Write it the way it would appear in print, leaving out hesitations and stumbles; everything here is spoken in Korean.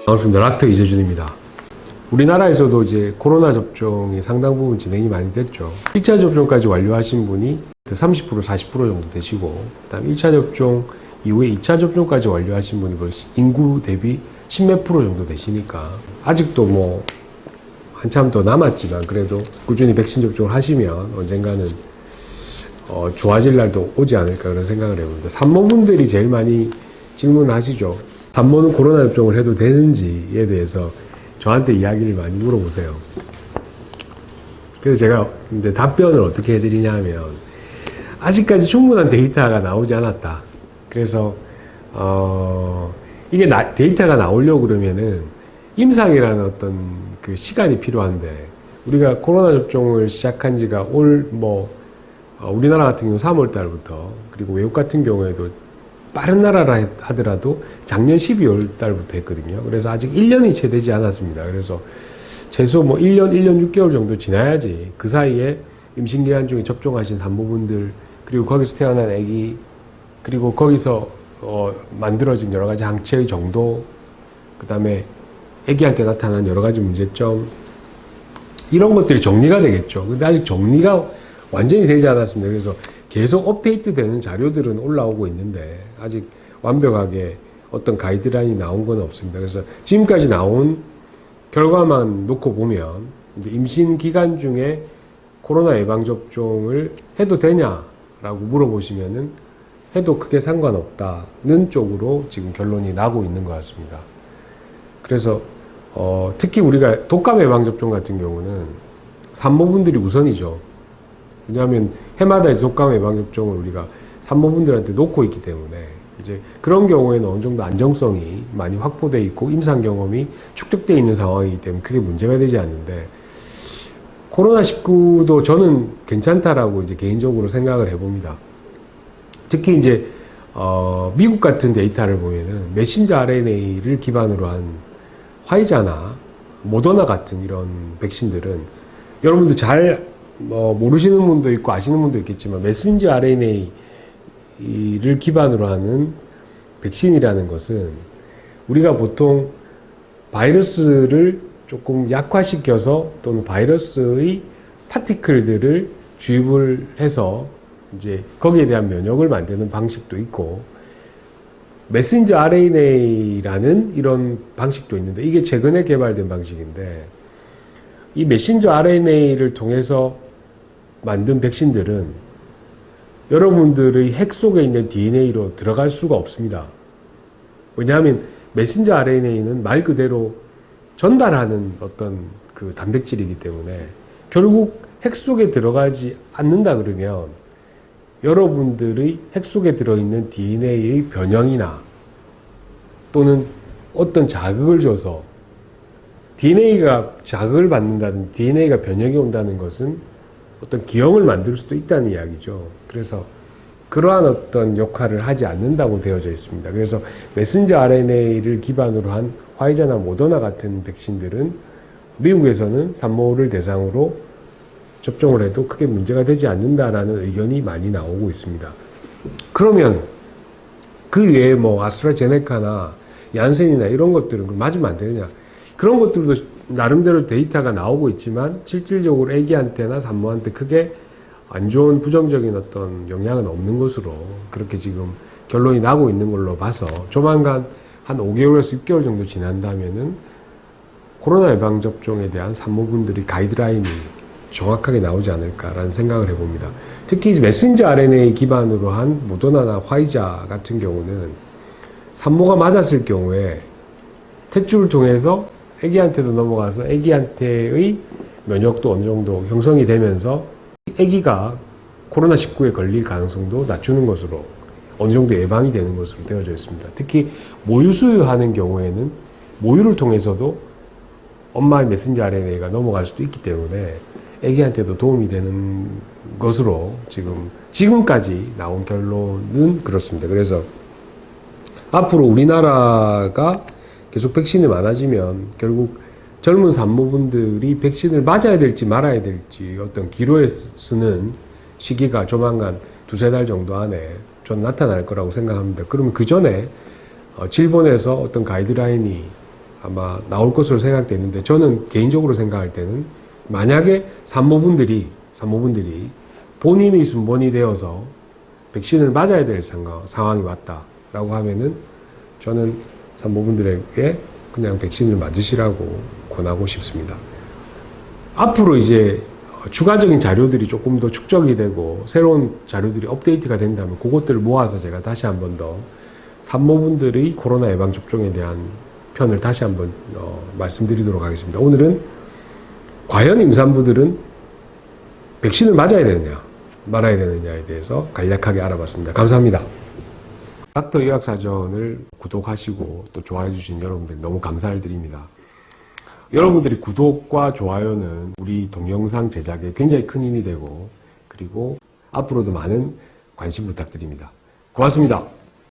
반갑습니다. 락터 이재준입니다. 우리나라에서도 이제 코로나 접종이 상당 부분 진행이 많이 됐죠. 1차 접종까지 완료하신 분이 30%, 40% 정도 되시고, 그다음 1차 접종 이후에 2차 접종까지 완료하신 분이 벌써 인구 대비 10몇 프로 정도 되시니까, 아직도 뭐 한참 더 남았지만 그래도 꾸준히 백신 접종을 하시면 언젠가는 좋아질 날도 오지 않을까 그런 생각을 해봅니다. 산모분들이 제일 많이 질문을 하시죠. 산모는 코로나 접종을 해도 되는지에 대해서 저한테 이야기를 많이 물어보세요. 그래서 제가 이제 답변을 어떻게 해드리냐 하면, 아직까지 충분한 데이터가 나오지 않았다. 그래서 이게 데이터가 나오려고 그러면은 임상이라는 어떤 그 시간이 필요한데, 우리가 코로나 접종을 시작한 지가 우리나라 같은 경우 3월 달부터, 그리고 외국 같은 경우에도 빠른 나라라 하더라도 작년 12월 달부터 했거든요. 그래서 아직 1년이 채 되지 않았습니다. 그래서 최소 1년, 1년 6개월 정도 지나야지 그 사이에 임신기간 중에 접종하신 산모분들, 그리고 거기서 태어난 아기, 그리고 거기서 만들어진 여러 가지 항체의 정도, 그 다음에 아기한테 나타난 여러 가지 문제점, 이런 것들이 정리가 되겠죠. 근데 아직 정리가 완전히 되지 않았습니다. 그래서 계속 업데이트 되는 자료들은 올라오고 있는데 아직 완벽하게 어떤 가이드라인이 나온 건 없습니다. 그래서 지금까지 나온 결과만 놓고 보면, 이제 임신 기간 중에 코로나 예방접종을 해도 되냐라고 물어보시면은 해도 크게 상관없다는 쪽으로 지금 결론이 나고 있는 것 같습니다. 그래서 특히 우리가 독감 예방접종 같은 경우는 산모분들이 우선이죠. 왜냐하면 해마다 독감 예방접종을 우리가 산모분들한테 놓고 있기 때문에, 이제 그런 경우에는 어느 정도 안정성이 많이 확보되어 있고 임상 경험이 축적되어 있는 상황이기 때문에 크게 문제가 되지 않는데, 코로나19도 저는 괜찮다라고 이제 개인적으로 생각을 해봅니다. 특히 이제 미국 같은 데이터를 보면은 메신저 RNA를 기반으로 한 화이자나 모더나 같은 이런 백신들은, 여러분들 잘 모르시는 분도 있고 아시는 분도 있겠지만, 메신저 RNA를 기반으로 하는 백신이라는 것은 우리가 보통 바이러스를 조금 약화시켜서, 또는 바이러스의 파티클들을 주입을 해서 이제 거기에 대한 면역을 만드는 방식도 있고, 메신저 RNA라는 이런 방식도 있는데, 이게 최근에 개발된 방식인데, 이 메신저 RNA를 통해서 만든 백신들은 여러분들의 핵 속에 있는 DNA로 들어갈 수가 없습니다. 왜냐하면 메신저 RNA는 말 그대로 전달하는 어떤 그 단백질이기 때문에, 결국 핵 속에 들어가지 않는다 그러면 여러분들의 핵 속에 들어있는 DNA의 변형이나, 또는 어떤 자극을 줘서 DNA가 자극을 받는다든 DNA가 변형이 온다는 것은 어떤 기형을 만들 수도 있다는 이야기죠. 그래서 그러한 어떤 역할을 하지 않는다고 되어져 있습니다. 그래서 메신저 RNA를 기반으로 한 화이자나 모더나 같은 백신들은 미국에서는 산모를 대상으로 접종을 해도 크게 문제가 되지 않는다라는 의견이 많이 나오고 있습니다. 그러면 그 외에 아스트라제네카나 얀센이나 이런 것들은 맞으면 안 되느냐? 그런 것들도 나름대로 데이터가 나오고 있지만 실질적으로 아기한테나 산모한테 크게 안 좋은 부정적인 어떤 영향은 없는 것으로 그렇게 지금 결론이 나고 있는 걸로 봐서, 조만간 한 5개월에서 6개월 정도 지난다면은 코로나 예방접종에 대한 산모분들이 가이드라인이 정확하게 나오지 않을까라는 생각을 해봅니다. 특히 메신저 RNA 기반으로 한 모더나나 화이자 같은 경우는 산모가 맞았을 경우에 탯줄을 통해서 아기한테도 넘어가서 아기한테의 면역도 어느 정도 형성이 되면서 아기가 코로나19에 걸릴 가능성도 낮추는 것으로 어느 정도 예방이 되는 것으로 되어져 있습니다. 특히 모유 수유하는 경우에는 모유를 통해서도 엄마의 메신저 RNA가 넘어갈 수도 있기 때문에 아기한테도 도움이 되는 것으로 지금까지 나온 결론은 그렇습니다. 그래서 앞으로 우리나라가 계속 백신이 많아지면 결국 젊은 산모분들이 백신을 맞아야 될지 말아야 될지 어떤 기로에 쓰는 시기가 조만간 2-3달 정도 안에 전 나타날 거라고 생각합니다. 그러면 그 전에 질본에서 어떤 가이드라인이 아마 나올 것으로 생각되는데, 저는 개인적으로 생각할 때는 만약에 산모분들이 본인의 순번이 되어서 백신을 맞아야 될 상황이 왔다라고 하면은 저는 산모분들에게 그냥 백신을 맞으시라고 권하고 싶습니다. 앞으로 이제 추가적인 자료들이 조금 더 축적이 되고 새로운 자료들이 업데이트가 된다면 그것들을 모아서 제가 다시 한 번 더 산모분들의 코로나 예방접종에 대한 편을 다시 한번 말씀드리도록 하겠습니다. 오늘은 과연 임산부들은 백신을 맞아야 되느냐 말아야 되느냐에 대해서 간략하게 알아봤습니다. 감사합니다. 닥터 의학사전을 구독하시고 또 좋아해 주신 여러분들 너무 감사를 드립니다. 여러분들이 구독과 좋아요는 우리 동영상 제작에 굉장히 큰 힘이 되고, 그리고 앞으로도 많은 관심 부탁드립니다. 고맙습니다.